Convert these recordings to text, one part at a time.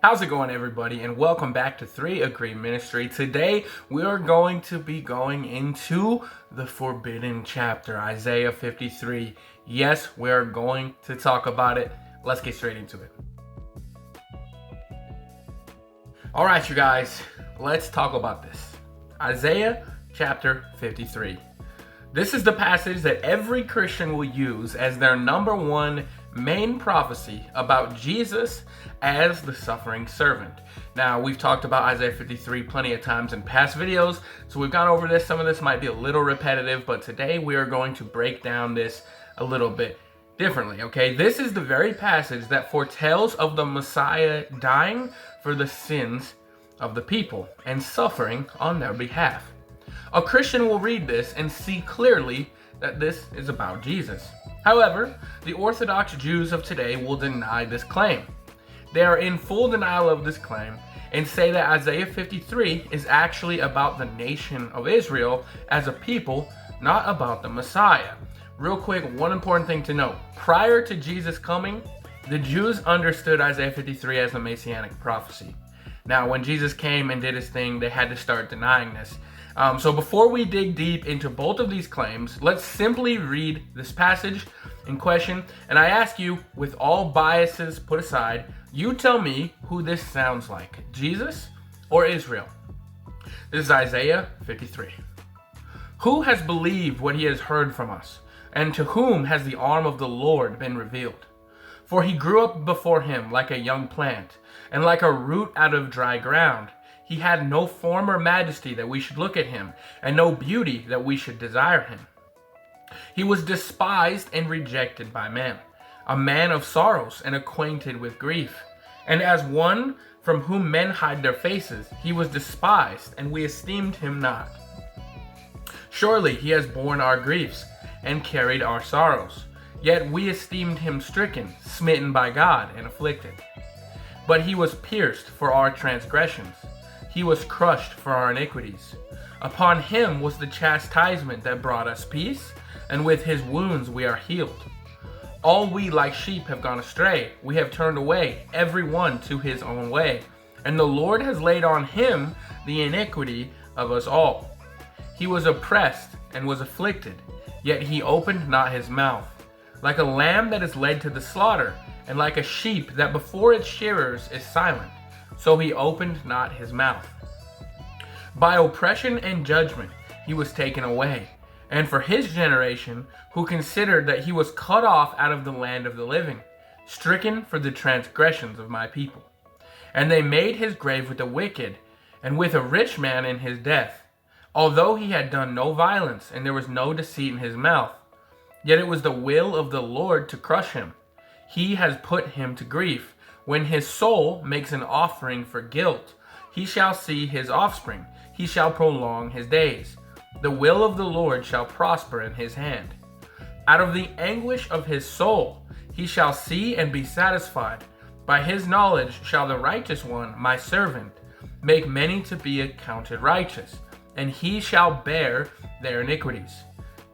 How's it going, everybody? And welcome back to 3 Agree Ministry. Today, we are going to be going into the forbidden chapter, Isaiah 53. Yes, we are going to talk about it. Let's get straight into it. All right, you guys, let's talk about this. Isaiah chapter 53. This is the passage that every Christian will use as their number one main prophecy about Jesus as the suffering servant. Now, we've talked about Isaiah 53 plenty of times in past videos, so we've gone over this. Some of this might be a little repetitive, but today we are going to break down this a little bit differently, okay? This is the very passage that foretells of the Messiah dying for the sins of the people and suffering on their behalf. A Christian will read this and see clearly that this is about Jesus. However, the Orthodox Jews of today will deny this claim. They are in full denial of this claim and say that Isaiah 53 is actually about the nation of Israel as a people, not about the Messiah. Real quick, one important thing to note. Prior to Jesus coming, the Jews understood Isaiah 53 as a messianic prophecy. Now, when Jesus came and did his thing, they had to start denying this. So before we dig deep into both of these claims, let's simply read this passage in question. And I ask you, with all biases put aside, you tell me who this sounds like, Jesus or Israel? This is Isaiah 53. Who has believed what he has heard from us? And to whom has the arm of the Lord been revealed? For he grew up before him like a young plant, and like a root out of dry ground. He had no form or majesty that we should look at him, and no beauty that we should desire him. He was despised and rejected by men, a man of sorrows and acquainted with grief. And as one from whom men hide their faces, he was despised, and we esteemed him not. Surely he has borne our griefs and carried our sorrows. Yet we esteemed him stricken, smitten by God, and afflicted. But he was pierced for our transgressions. He was crushed for our iniquities. Upon him was the chastisement that brought us peace, and with his wounds we are healed. All we like sheep have gone astray. We have turned away, every one to his own way. And the Lord has laid on him the iniquity of us all. He was oppressed and was afflicted, yet he opened not his mouth. Like a lamb that is led to the slaughter, and like a sheep that before its shearers is silent, so he opened not his mouth. By oppression and judgment he was taken away. And for his generation, who considered that he was cut off out of the land of the living, stricken for the transgressions of my people. And they made his grave with the wicked, and with a rich man in his death, although he had done no violence, and there was no deceit in his mouth. Yet it was the will of the Lord to crush him. He has put him to grief. When his soul makes an offering for guilt, he shall see his offspring. He shall prolong his days. The will of the Lord shall prosper in his hand. Out of the anguish of his soul he shall see and be satisfied. By his knowledge shall the righteous one, my servant, make many to be accounted righteous, and he shall bear their iniquities.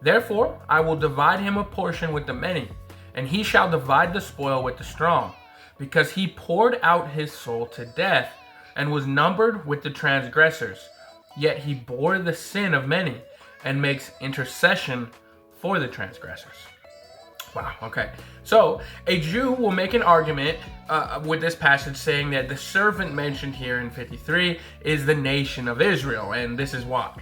Therefore I will divide him a portion with the many, and he shall divide the spoil with the strong, because he poured out his soul to death, and was numbered with the transgressors. Yet he bore the sin of many, and makes intercession for the transgressors. Wow, okay. So, a Jew will make an argument with this passage saying that the servant mentioned here in 53 is the nation of Israel, and this is why.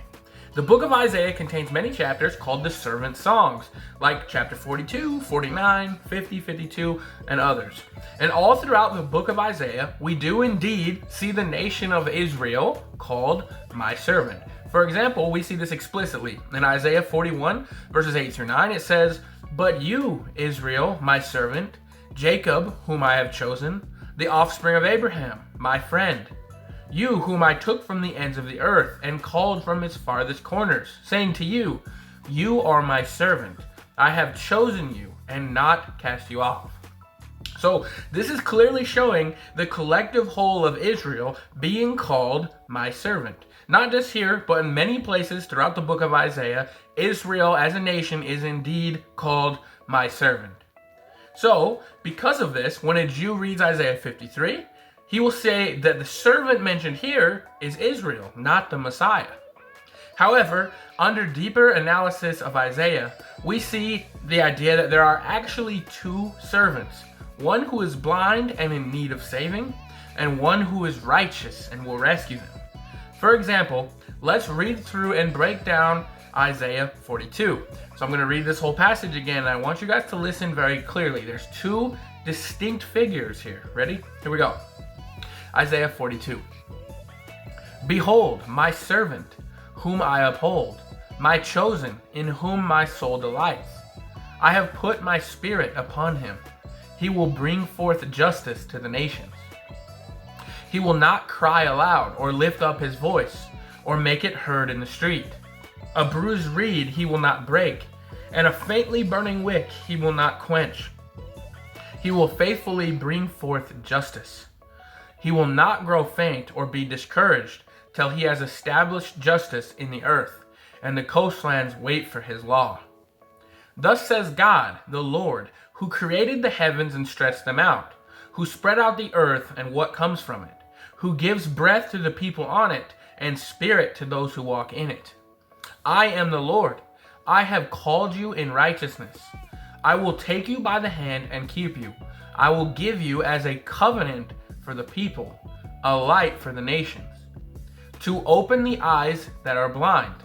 The book of Isaiah contains many chapters called the servant songs, like chapter 42, 49, 50, 52, and others. And all throughout the book of Isaiah, we do indeed see the nation of Israel called my servant. For example, we see this explicitly in Isaiah 41, verses 8 through 9. It says, "But you, Israel, my servant, Jacob, whom I have chosen, the offspring of Abraham, my friend, you whom I took from the ends of the earth and called from its farthest corners, saying to you, you are my servant. I have chosen you and not cast you off." So this is clearly showing the collective whole of Israel being called my servant. Not just here, but in many places throughout the book of Isaiah, Israel as a nation is indeed called my servant. So, because of this, when a Jew reads Isaiah 53, he will say that the servant mentioned here is Israel, not the Messiah. However, under deeper analysis of Isaiah, we see the idea that there are actually two servants, one who is blind and in need of saving, and one who is righteous and will rescue them. For example, let's read through and break down Isaiah 42. So I'm going to read this whole passage again, and I want you guys to listen very clearly. There's two distinct figures here. Ready? Here we go. Isaiah 42. Behold, my servant, whom I uphold, my chosen, in whom my soul delights. I have put my spirit upon him. He will bring forth justice to the nations. He will not cry aloud or lift up his voice or make it heard in the street. A bruised reed he will not break, and a faintly burning wick he will not quench. He will faithfully bring forth justice. He will not grow faint or be discouraged till he has established justice in the earth, and the coastlands wait for his law. Thus says God, the Lord, who created the heavens and stretched them out, who spread out the earth and what comes from it, who gives breath to the people on it, and spirit to those who walk in it. I am the Lord. I have called you in righteousness. I will take you by the hand and keep you. I will give you as a covenant for the people, a light for the nations, to open the eyes that are blind,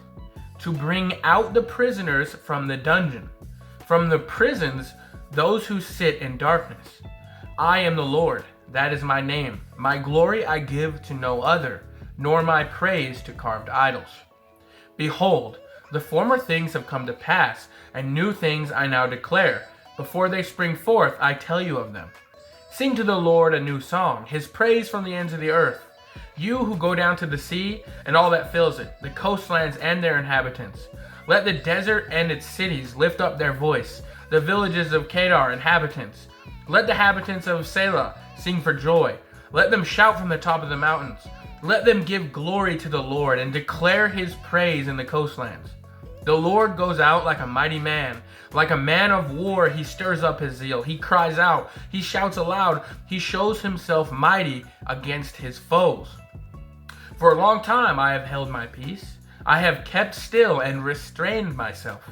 to bring out the prisoners from the dungeon, from the prisons those who sit in darkness. I am the Lord, that is my name. My glory I give to no other, nor my praise to carved idols. Behold, the former things have come to pass, and new things I now declare. Before they spring forth, I tell you of them. Sing to the Lord a new song, his praise from the ends of the earth. You who go down to the sea and all that fills it, the coastlands and their inhabitants. Let the desert and its cities lift up their voice, the villages of Kedar inhabitants. Let the inhabitants of Selah sing for joy. Let them shout from the top of the mountains. Let them give glory to the Lord and declare his praise in the coastlands. The Lord goes out like a mighty man. Like a man of war, he stirs up his zeal. He cries out. He shouts aloud. He shows himself mighty against his foes. For a long time I have held my peace. I have kept still and restrained myself.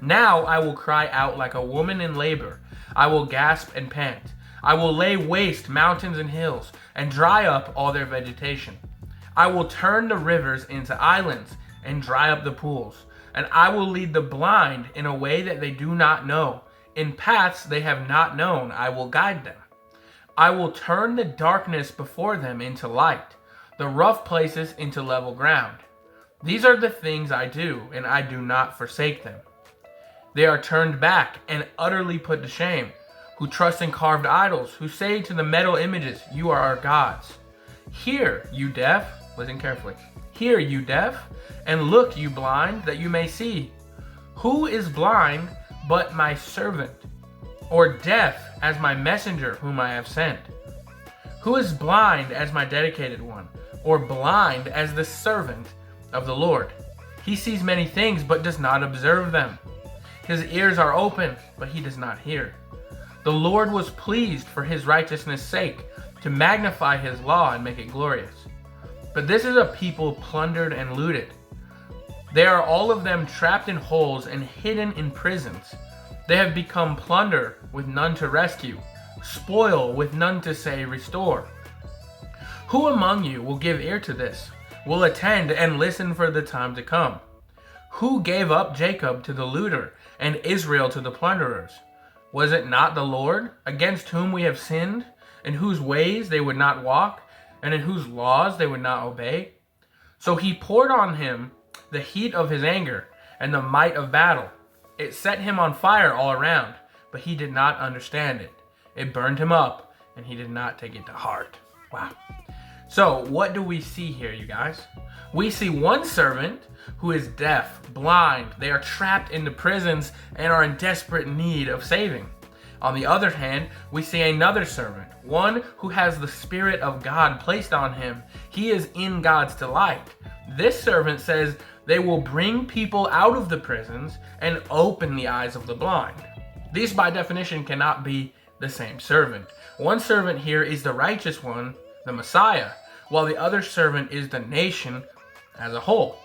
Now I will cry out like a woman in labor. I will gasp and pant. I will lay waste mountains and hills and dry up all their vegetation. I will turn the rivers into islands and dry up the pools. And I will lead the blind in a way that they do not know. In paths they have not known, I will guide them. I will turn the darkness before them into light, the rough places into level ground. These are the things I do, and I do not forsake them. They are turned back and utterly put to shame, who trust in carved idols, who say to the metal images, you are our gods. Hear, you deaf, listen carefully. Hear, you deaf, and look, you blind, that you may see. Who is blind but my servant, or deaf as my messenger whom I have sent? Who is blind as my dedicated one, or blind as the servant of the Lord? He sees many things but does not observe them. His ears are open, but he does not hear. The Lord was pleased for his righteousness' sake to magnify his law and make it glorious. But this is a people plundered and looted. They are all of them trapped in holes and hidden in prisons. They have become plunder with none to rescue, spoil with none to say restore. Who among you will give ear to this, will attend and listen for the time to come? Who gave up Jacob to the looter and Israel to the plunderers? Was it not the Lord, against whom we have sinned, in whose ways they would not walk, and in whose laws they would not obey? So he poured on him the heat of his anger and the might of battle. It set him on fire all around, but he did not understand it. It burned him up, and he did not take it to heart. Wow. So what do we see here, you guys? We see one servant who is deaf, blind. They are trapped in the prisons and are in desperate need of saving. On the other hand, we see another servant, one who has the Spirit of God placed on him. He is in God's delight. This servant says they will bring people out of the prisons and open the eyes of the blind. These by definition cannot be the same servant. One servant here is the righteous one, the Messiah, while the other servant is the nation as a whole.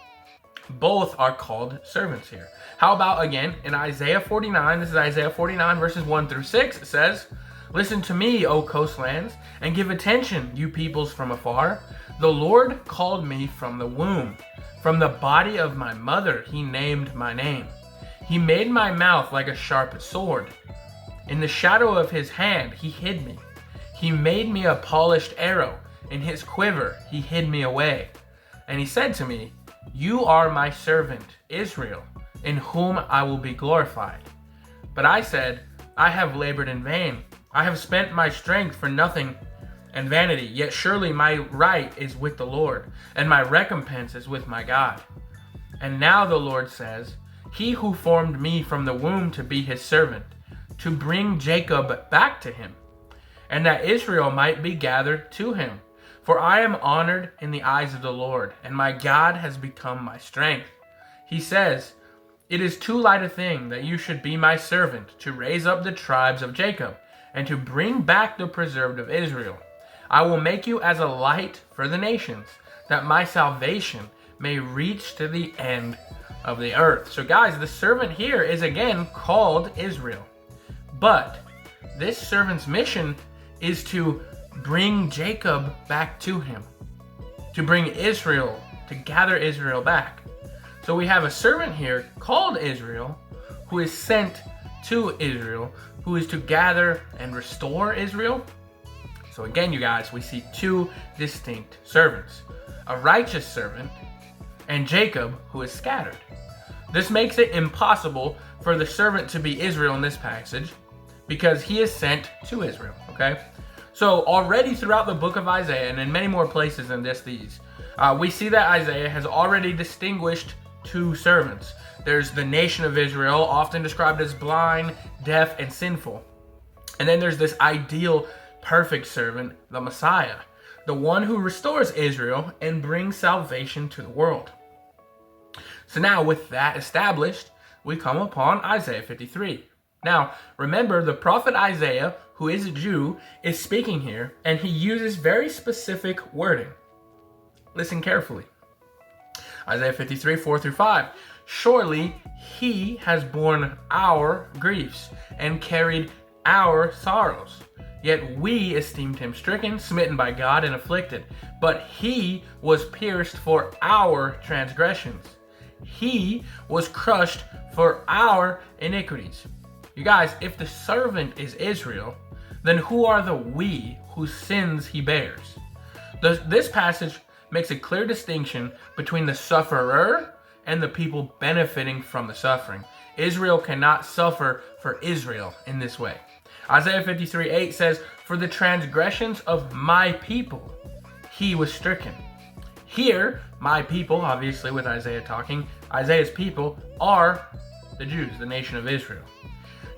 Both are called servants here. How about again in Isaiah 49? This is Isaiah 49 verses 1 through 6. It says, "Listen to me, O coastlands, and give attention, you peoples from afar. The Lord called me from the womb. From the body of my mother he named my name. He made my mouth like a sharp sword. In the shadow of his hand he hid me. He made me a polished arrow. In his quiver he hid me away. And he said to me, you are my servant, Israel, in whom I will be glorified. But I said, I have labored in vain. I have spent my strength for nothing and vanity. Yet surely my right is with the Lord, and my recompense is with my God. And now the Lord says, he who formed me from the womb to be his servant, to bring Jacob back to him, and that Israel might be gathered to him. For I am honored in the eyes of the Lord, and my God has become my strength. He says, it is too light a thing that you should be my servant, to raise up the tribes of Jacob, and to bring back the preserved of Israel. I will make you as a light for the nations, that my salvation may reach to the end of the earth. So guys, the servant here is again called Israel. But this servant's mission is to bring Jacob back to him, to bring Israel, to gather Israel back. So we have a servant here called Israel who is sent to Israel, who is to gather and restore Israel. So again, you guys, we see two distinct servants, a righteous servant and Jacob who is scattered. This makes it impossible for the servant to be Israel in this passage because he is sent to Israel, okay? So already throughout the book of Isaiah, and in many more places than these, we see that Isaiah has already distinguished two servants. There's the nation of Israel, often described as blind, deaf, and sinful. And then there's this ideal, perfect servant, the Messiah, the one who restores Israel and brings salvation to the world. So now with that established, we come upon Isaiah 53. Now, remember, the prophet Isaiah, who is a Jew, is speaking here, and he uses very specific wording. Listen carefully. Isaiah 53, 4 through 5. Surely he has borne our griefs and carried our sorrows. Yet we esteemed him stricken, smitten by God, and afflicted. But he was pierced for our transgressions. He was crushed for our iniquities. You guys, if the servant is Israel, then who are the we whose sins he bears? This passage makes a clear distinction between the sufferer and the people benefiting from the suffering. Israel cannot suffer for Israel in this way. Isaiah 53, 8 says, for the transgressions of my people, he was stricken. Here, my people, obviously with Isaiah talking, Isaiah's people are the Jews, the nation of Israel.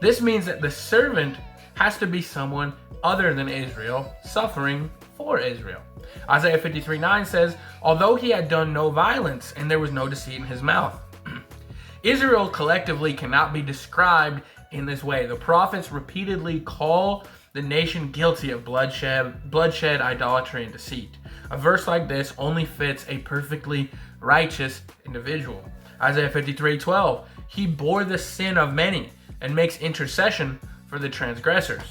This means that the servant has to be someone other than Israel, suffering for Israel. Isaiah 53, 9 says, although he had done no violence and there was no deceit in his mouth. Israel collectively cannot be described in this way. The prophets repeatedly call the nation guilty of bloodshed, idolatry, and deceit. A verse like this only fits a perfectly righteous individual. Isaiah 53, 12, he bore the sin of many and makes intercession for the transgressors.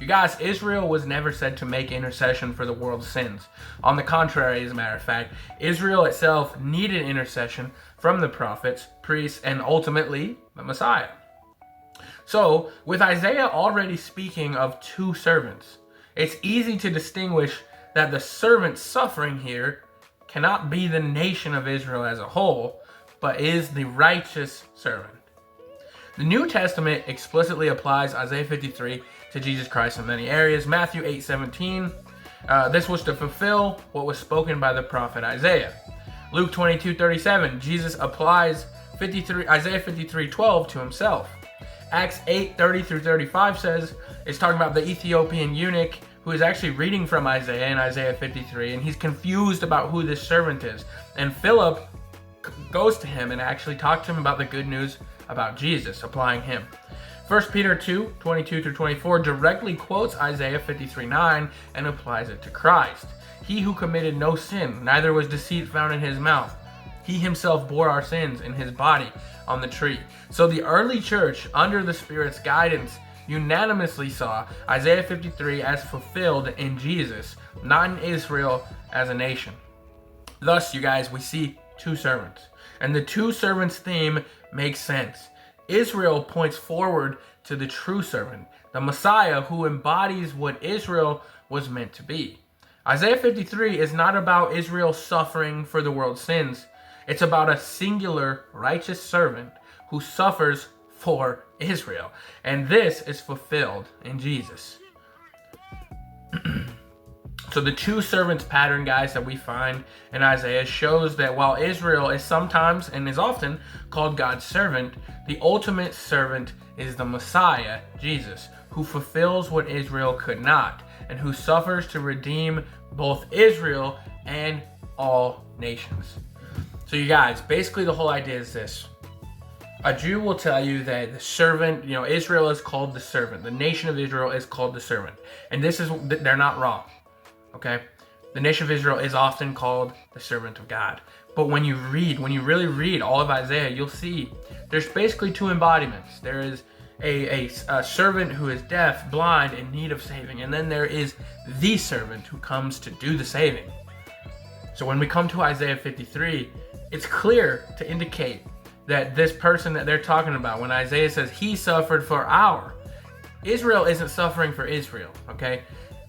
You guys, Israel was never said to make intercession for the world's sins. On the contrary, as a matter of fact, Israel itself needed intercession from the prophets, priests, and ultimately the Messiah. So, with Isaiah already speaking of two servants, it's easy to distinguish that the servant suffering here cannot be the nation of Israel as a whole, but is the righteous servant. The New Testament explicitly applies Isaiah 53 to Jesus Christ in many areas. Matthew 8:17, this was to fulfill what was spoken by the prophet Isaiah. Luke 22:37, Jesus applies Isaiah 53:12 to himself. Acts 8:30 through 35 says, it's talking about the Ethiopian eunuch who is actually reading from Isaiah in Isaiah 53, and he's confused about who this servant is. And Philip goes to him and actually talks to him about the good news about Jesus, applying him. 1 Peter 2:22 through 24 directly quotes Isaiah 53:9 and applies it to Christ. He who committed no sin, neither was deceit found in his mouth. He himself bore our sins in his body on the tree. So the early church, under the Spirit's guidance, unanimously saw Isaiah 53 as fulfilled in Jesus, not in Israel as a nation. Thus, you guys, we see two servants. And the two servants theme makes sense. Israel points forward to the true servant, the Messiah who embodies what Israel was meant to be. Isaiah 53 is not about Israel suffering for the world's sins. It's about a singular righteous servant who suffers for Israel. And this is fulfilled in Jesus. So the two servants pattern, guys, that we find in Isaiah shows that while Israel is sometimes and is often called God's servant, the ultimate servant is the Messiah, Jesus, who fulfills what Israel could not and who suffers to redeem both Israel and all nations. So you guys, basically the whole idea is this. A Jew will tell you that the servant, Israel is called the servant. The nation of Israel is called the servant. And they're not wrong. Okay? The nation of Israel is often called the servant of God. But when you really read all of Isaiah, you'll see there's basically two embodiments. There is a servant who is deaf, blind, in need of saving. And then there is the servant who comes to do the saving. So when we come to Isaiah 53, it's clear to indicate that this person that they're talking about, when Isaiah says he suffered for Israel isn't suffering for Israel, okay?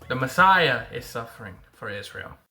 The Messiah is suffering for Israel.